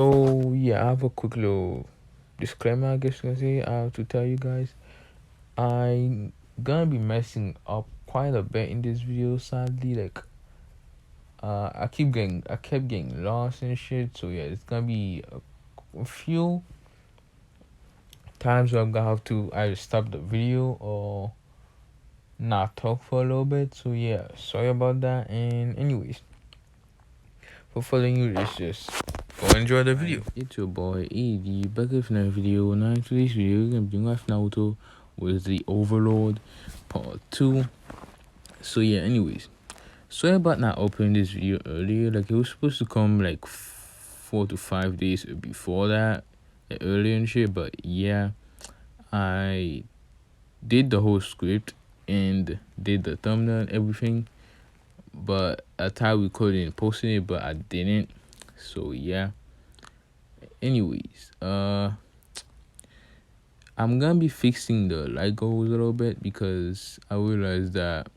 So yeah, I have a quick little disclaimer, I guess you can say. I have to tell you guys, I'm gonna be messing up quite a bit in this video. Sadly, like I kept getting lost and shit. So yeah, it's gonna be a few times where I'm gonna have to either stop the video or not talk for a little bit. So yeah, sorry about that. And anyways, for following you, let's just go enjoy the video. It's your boy a.dTHEweeb back with another video. Now in today's video, we're gonna be doing Naruto with the Overlord Part 2. So yeah, anyways, sorry about not opening this video earlier. Like it was supposed to come like 4 to 5 days before that, earlier and shit. But yeah, I did the whole script and did the thumbnail and everything, but I thought we couldn't post it, but I didn't. So yeah, anyways, I'm gonna be fixing the light goals a little bit because I realized that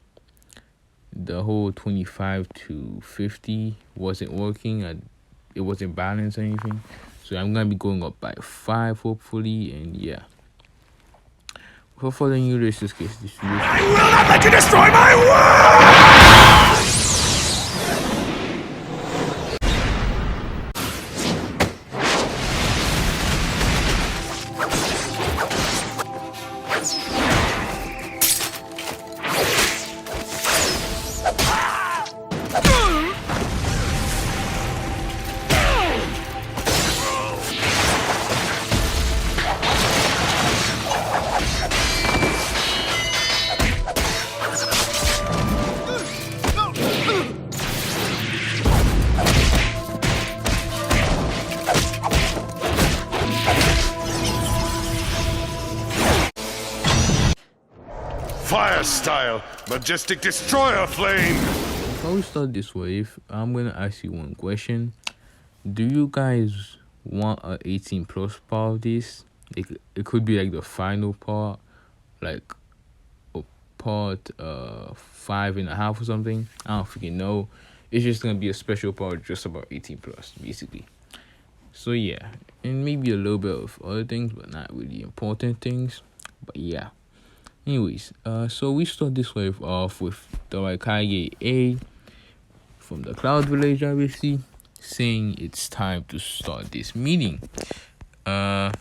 the whole 25 to 50 wasn't working. It wasn't balanced or anything, so I'm gonna be going up by 5 hopefully. And yeah, for following you, let's just get this video. I will not let you destroy my world! Fire style, majestic destroyer flame. Before we start this wave, I'm gonna ask you one question. Do you guys want a 18 plus part of this? It could be like the final part, like a part 5.5 or something. I don't freaking know. It's just gonna be a special part just about 18 plus, basically. So yeah, and maybe a little bit of other things, but not really important things. But yeah. Anyways, so we start this wave off with the Raikage A from the Cloud Village, obviously, saying it's time to start this meeting. Alright,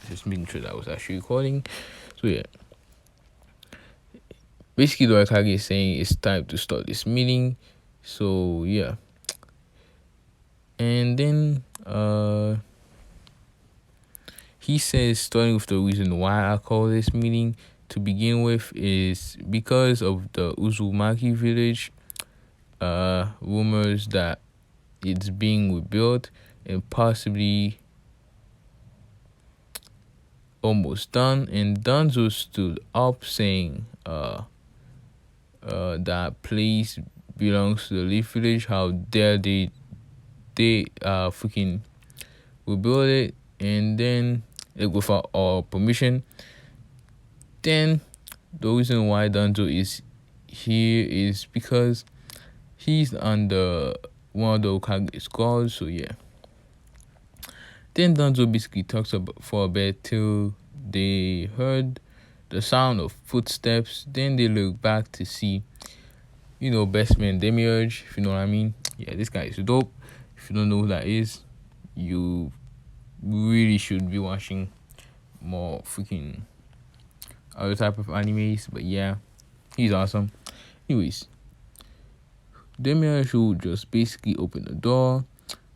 just making sure that I was actually recording. So yeah, basically the Raikage is saying it's time to start this meeting. So yeah, and then he says, starting with the reason why I call this meeting to begin with is because of the Uzumaki village. Rumors that it's being rebuilt and possibly almost done. And Danzo stood up saying that place belongs to the Leaf Village. How dare they freaking rebuild it, and then without our permission. Then the reason why Danzo is here is because he's under one of the Okage's guards. So yeah, then Danzo basically talks about for a bit till they heard the sound of footsteps. Then they look back to see, best man Demiurge, if you know what I mean. Yeah, this guy is dope. If you don't know who that is, you really should be watching more freaking other type of animes. But yeah, he's awesome. Anyways, Demiurge will just basically open the door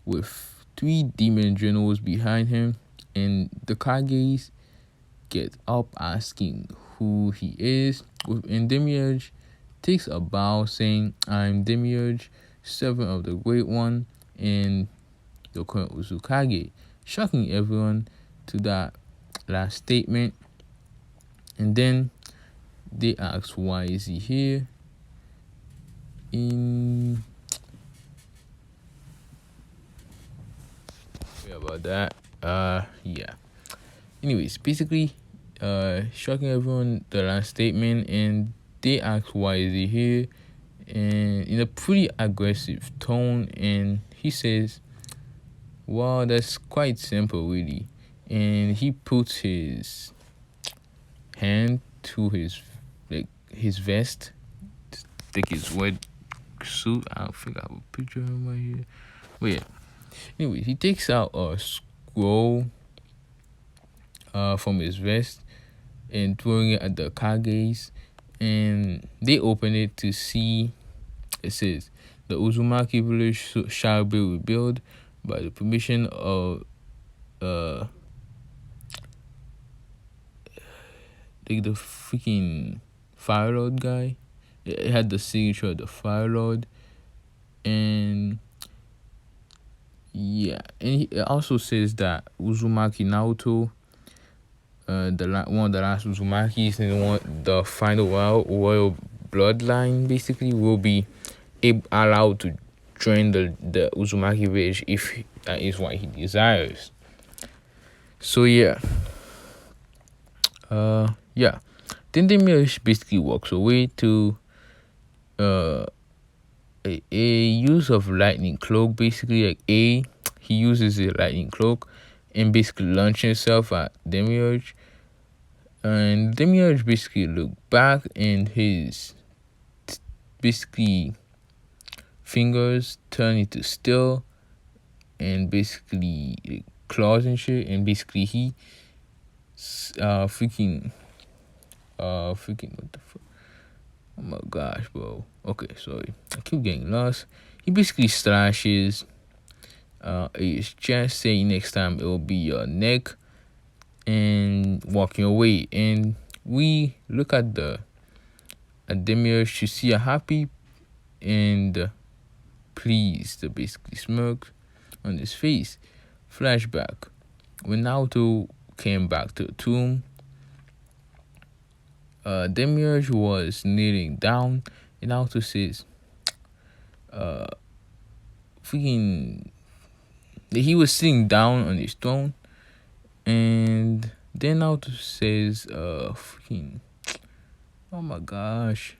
with 3 demon generals behind him, and the Kages get up asking who he is, and Demiurge takes a bow saying, "I'm Demiurge, servant of the Great One and the current Uzukage," shocking everyone to that last statement. And then they ask, why is he here? Sorry about that. Yeah. Anyways, basically, shocking everyone the last statement, and they ask why is he here, and in a pretty aggressive tone, and he says, Well, that's quite simple, really. And he puts his hand to his vest, like his wet suit. I think I have a picture of him right here. But yeah. Anyway, he takes out a scroll from his vest and throwing it at the Kages, and they open it to see. It says the Uzumaki village shall be rebuilt by the permission of like the freaking Fire Lord guy. It had the signature of the Fire Lord, and yeah, and it also says that Uzumaki Naruto, one of the last Uzumakis and the final royal bloodline, basically will be allowed to join the Uzumaki village if that is what he desires. So yeah. Yeah. Then Demiurge basically walks away to a use of lightning cloak. Basically, like he uses a lightning cloak and basically launches himself at Demiurge. And Demiurge basically look back, and his basically fingers turn into steel and basically claws and shit, and basically he freaking what the fuck. Oh my gosh, bro. Okay, sorry. I keep getting lost. He basically slashes his chest, saying next time it will be your neck, and walking away. And we look at Demiurge to see a happy and pleased, basically smirk on his face. Flashback. When Naruto came back to the tomb, Demiurge was kneeling down, and Naruto says, he was sitting down on his throne, and then Naruto says, oh my gosh,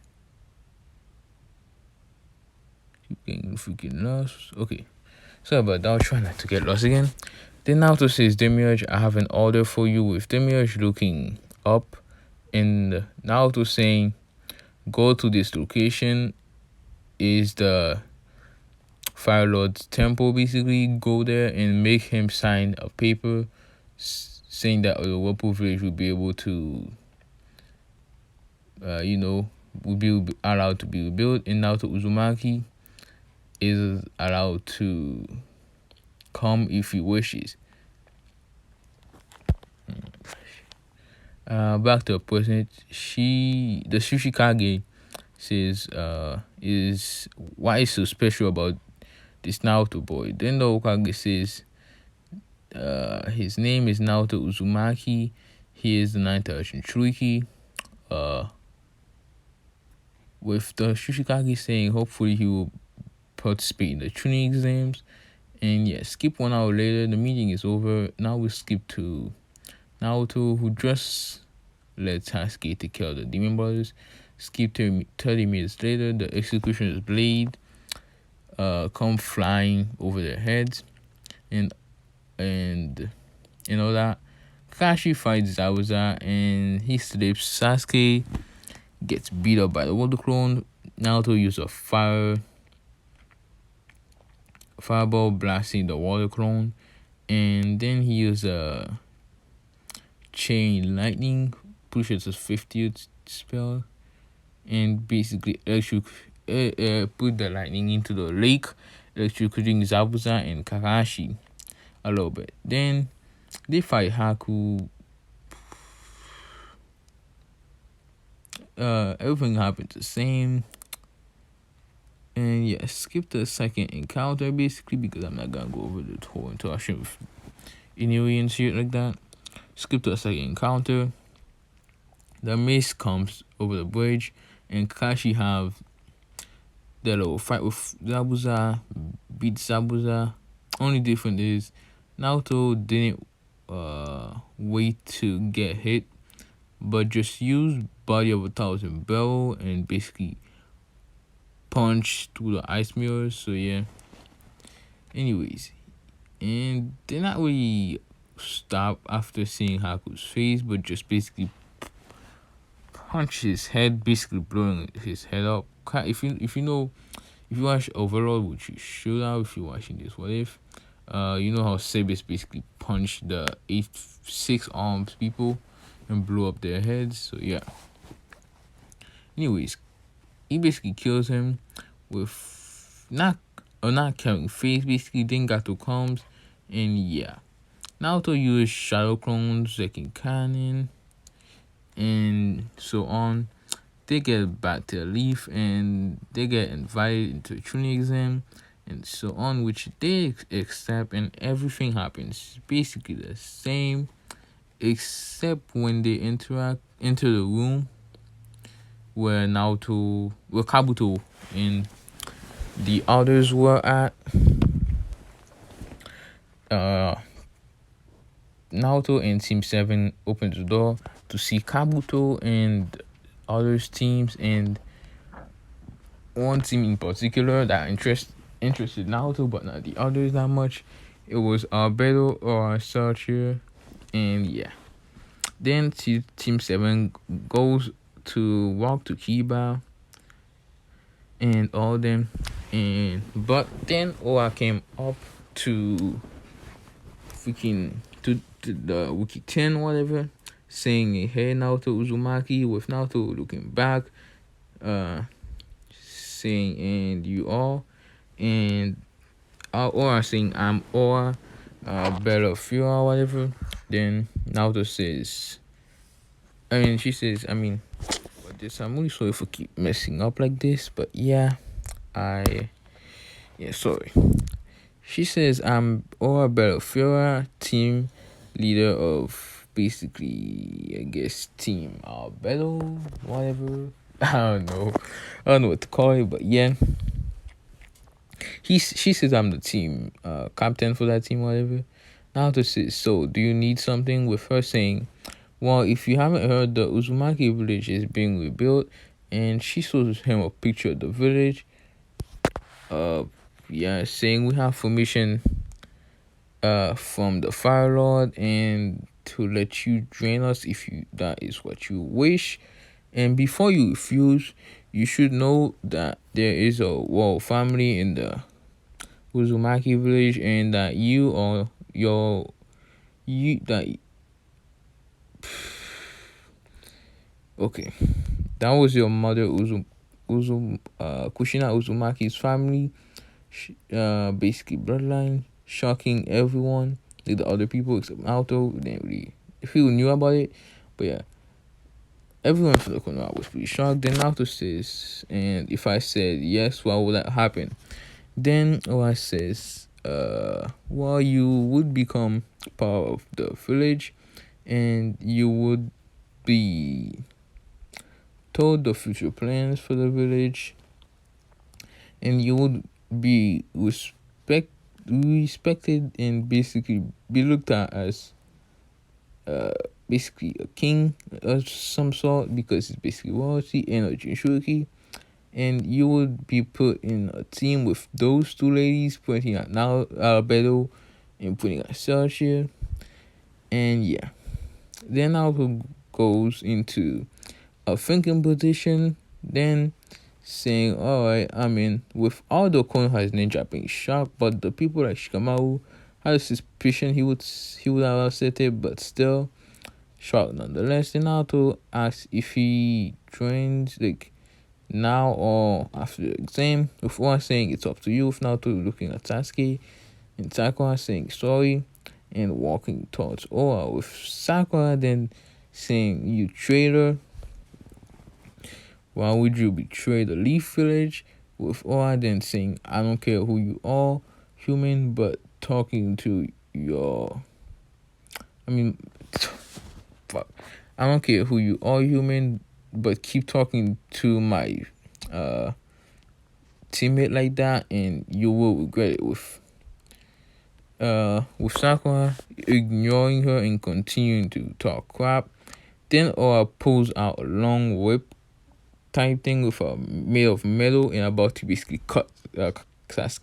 keep getting freaking lost. Okay, sorry about that. I'll try not to get lost again. Then Naruto says, Demiurge, I have an order for you, with Demiurge looking up, and Naruto saying, go to this location, is the Fire Lord's temple. Basically, go there and make him sign a paper saying that the Whirlpool Village will be able to, will be allowed to be rebuilt, and Naruto Uzumaki is allowed to come if he wishes. Back to the present, the Tsuchikage says, is what is so special about this Naruto boy? Then the Hokage says, his name is Naruto Uzumaki. He is the 9th Tenshinchuki. With the Tsuchikage saying hopefully he will participate in the Chunin exams. And yeah, skip 1 hour later, the meeting is over. Now we skip to Naruto, who just led Sasuke to kill the Demon Brothers. Skip 30 minutes later, the Executioner's blade come flying over their heads, and all that. Kakashi fights Zabuza, and he slips. Sasuke gets beat up by the Water Clone. Naruto uses a fireball blasting the Water Clone, and then he uses a chain lightning, pushes his 50th spell, and basically put the lightning into the lake, electrocuting Zabuza and Kakashi a little bit. Then they fight Haku. Everything happens the same. And yeah, skip the second encounter basically, because I'm not gonna go over the whole interaction with Inui and shit like that. Skip to the second encounter. The mace comes over the bridge, and Kakashi have the little fight with Zabuza, beat Zabuza. Only difference is Naruto didn't wait to get hit, but just used Body of 1,000 Barrel and basically punch through the ice mirrors. So yeah. Anyways, and they're not really stop after seeing Haku's face, but just basically punch his head, basically blowing his head up. If you watch Overlord, which you should have if you're watching this, what if? You know how Sebes basically punched the 6 arms people and blew up their heads. So yeah. Anyways, he basically kills him with not carrying face. Basically, then got to comes, and yeah. Naruto used shadow clones like in canon, and so on. They get back to the leaf and they get invited into a Chunin exam and so on, which they accept, and everything happens basically the same, except when they enter the room where Kabuto and the others were at. Naruto and Team 7 opens the door to see Kabuto and others teams, and one team in particular that interested Naruto but not the others that much. It was Albedo or Sartre, and yeah. Then Team 7 goes to walk to Kiba and all them, but then Oa came up to the Wiki 10 whatever, saying hey Naruto Uzumaki, with Naruto looking back, saying and you all, and Aura saying I'm Aura, better feel or whatever. Then Naruto says, she says, but this, I'm really sorry for keep messing up like this, but yeah, sorry. She says I'm Aura Belfiora, team leader of basically, I guess, Team Albedo, whatever. I don't know what to call it, but yeah. She says I'm the team captain for that team, whatever. Naruto says, so do you need something? With her saying, well, if you haven't heard, the Uzumaki village is being rebuilt, and she shows him a picture of the village. Saying we have permission from the Fire Lord and to let you join us if that is what you wish. And before you refuse, you should know that there is a world family in the Uzumaki village, and that okay, that was your mother Kushina Uzumaki's family, basically bloodline, shocking everyone, like the other people except Naruto. Didn't really, people knew about it, but yeah, everyone from the corner was pretty shocked. Then Naruto says, and if I said yes, what would that happen? Then Oa says, well, you would become part of the village, and you would be told the future plans for the village, and you would be respected and basically be looked at as basically a king of some sort, because it's basically royalty and a Jinchuriki. And you would be put in a team with those two ladies, pointing at now Albedo and putting at Celsius. And yeah, then Naruto goes into a thinking position, then saying, alright, with all the Konoha's ninja being shocked, but the people like Shikamaru had a suspicion he would have accepted, but still shocked nonetheless. Then Naruto asks if he joins now or after the exam, with one saying it's up to you, with Naruto looking at Sasuke, and Sakura saying sorry and walking towards Oa, with Sakura then saying, you traitor, why would you betray the Leaf Village? With Oa then saying, I don't care who you are, human, but talking to your fuck. I don't care who you are, human, but keep talking to my teammate like that, and you will regret it. With Sakura ignoring her and continuing to talk crap. Then Oa pulls out a long whip type thing with made of metal and about to basically cut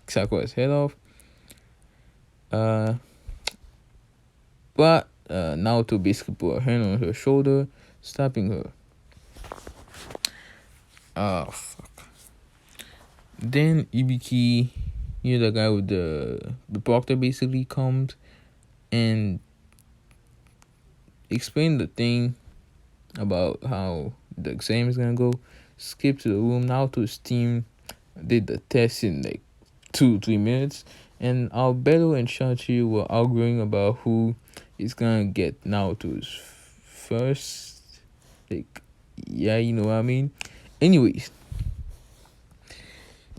Sakura's head off. Uh, but Naoto basically put a hand on her shoulder, stopping her. Oh fuck. Then Ibiki, the guy with the proctor, basically comes and explain the thing about how the exam is gonna go. Skip to the room. Naoto's team did the test in like 2-3 minutes, and Alberto and Shachi were arguing about who is gonna get Naoto's first. Like, yeah, you know what I mean. Anyways,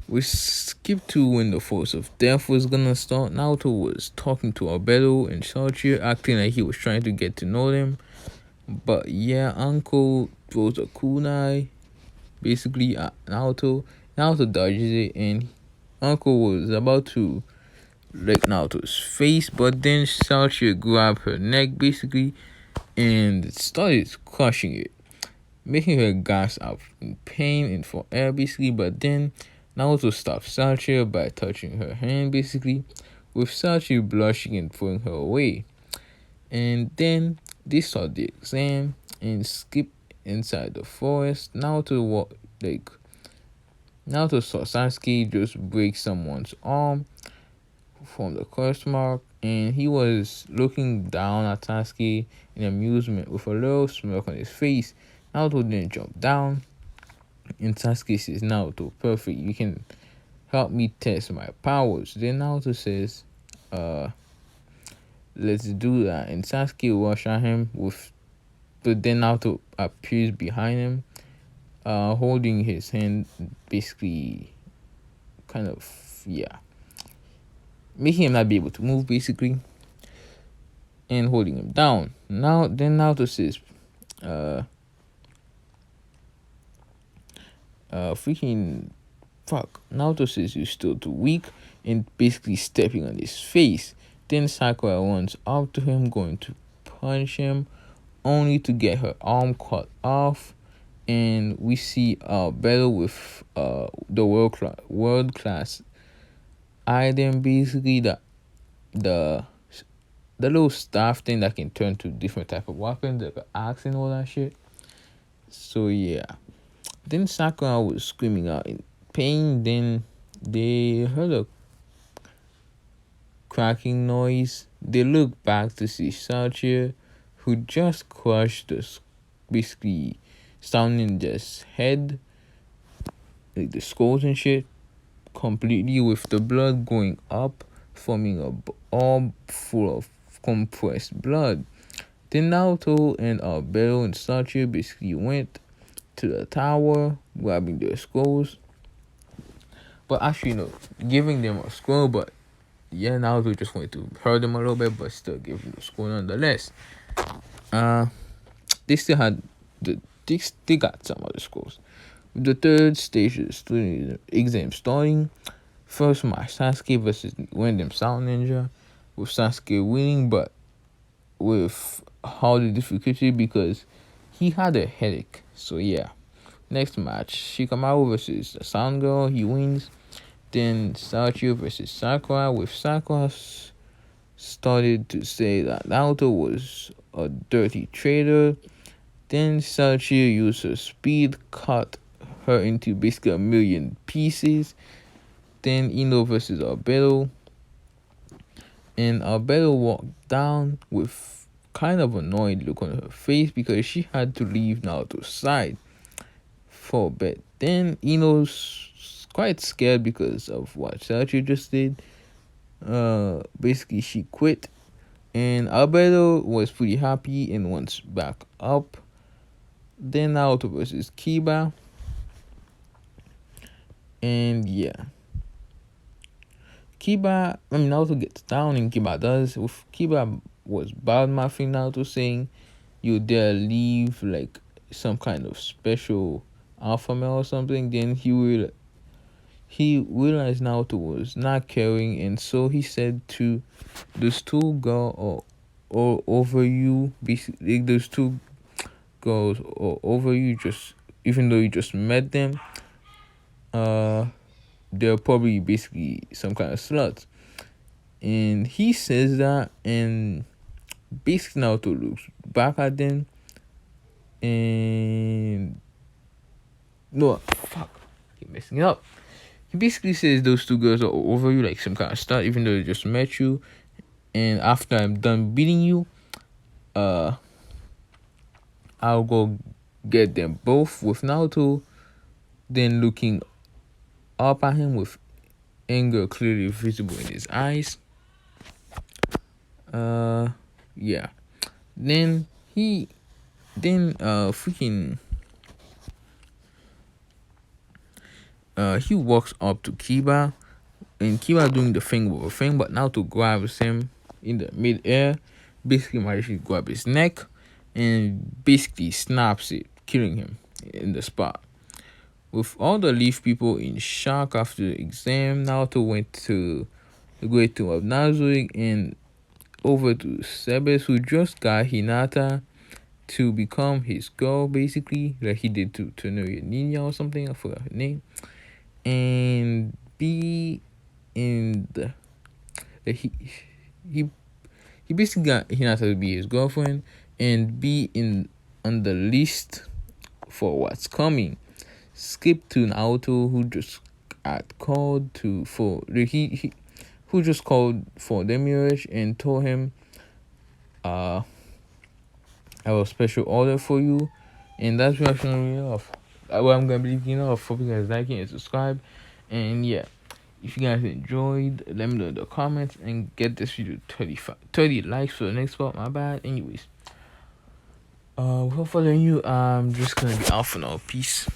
we skip to when the force of death was gonna start. Naoto was talking to Alberto and Shachi, acting like he was trying to get to know them. But yeah, Uncle throws a kunai basically at Naoto. Naoto dodges it, and Uncle was about to lick Naoto's face, but then Shachi grabbed her neck basically and started crushing it, making her gasp out in pain and for air basically. But then Naoto stopped Shachi by touching her hand basically, with Shachi blushing and pulling her away. And then they start the exam and skip inside the forest. Naoto saw Sasuke just break someone's arm from the curse mark, and he was looking down at Sasuke in amusement with a little smirk on his face. Naoto didn't jump down, and Sasuke says, Naoto, perfect, you can help me test my powers. Then Naoto says, let's do that. And Sasuke rushed at him but then Naoto appears behind him, holding his hand, basically, kind of, yeah, making him not be able to move, basically, and holding him down. Then Naoto says, freaking fuck. Naoto says you're still too weak, and basically stepping on his face. Then Sakura runs up to him, going to punch him, only to get her arm cut off. And we see Bella with the world class item, basically the little staff thing that can turn to different type of weapons, like an axe and all that shit. So yeah. Then Sakura was screaming out in pain. Then they heard a cracking noise. They looked back to see Sachi, who just crushed the basically Sound Ninja's head, like the skulls and shit, completely, with the blood going up, forming a orb full of compressed blood. Then Naruto and Alberto and Sachi basically went to the tower, grabbing their scrolls. But actually, no, giving them a scroll, but yeah, Naruto just wanted to hurt them a little bit, but still give them the scroll nonetheless. They still had they got some other scrolls. With the third stage of the student exam starting, first match Sasuke versus random Sound Ninja, with Sasuke winning, but with harder difficulty because he had a headache. So yeah. Next match, Shikamaru versus the Sound Girl, he wins. Then Sachio versus Sakura, with Sakura started to say that Naruto was a dirty traitor. Then Sachio used her speed, cut her into basically 1,000,000 pieces. Then Ino versus Albedo, and Albedo walked down with kind of annoyed look on her face because she had to leave Naruto's side for a bit. Then Ino's quite scared because of what Sachio just did. Basically she quit, and Albedo was pretty happy and wants back up. Then Naruto versus Kiba, and yeah, Naruto gets down and Kiba does. With Kiba was bad mouthing Naruto, saying you dare leave like some kind of special alpha male or something. Then he realized Naruto was not caring, and so he said to those two girls or over you, basically those two girls or over you, just even though you just met them, they're probably basically some kind of sluts. And he says that, and basically Naruto looks back at them, and no, fuck, keep messing it up. He basically says those two girls are over you, like some kind of stuff, even though they just met you. And after I'm done beating you, I'll go get them both with Naruto. Then looking up at him with anger clearly visible in his eyes. Yeah. Then freaking he walks up to Kiba, and Kiba doing the thing with a thing, but Naruto grabs him in the mid-air, basically manages to grab his neck, and basically snaps it, killing him in the spot. With all the Leaf people in shock after the exam, Naruto went to the Great Tomb of Naruto and over to Sebes, who just got Hinata to become his girl, basically, like he did to Tenoya Nina or something. I forgot her name. And be in the he basically got Hinata to be his girlfriend and be in on the list for what's coming. Skip to Naruto, who just got called to for he who just called for Demiurge and told him, I have a special order for you. And that's what I'm gonna off. What I'm gonna be leaving off. Hope you guys like it and subscribe. And yeah, if you guys enjoyed, let me know in the comments and get this video 30 likes for the next part. My bad. Anyways, without further ado, I'm just gonna be out for now. Peace.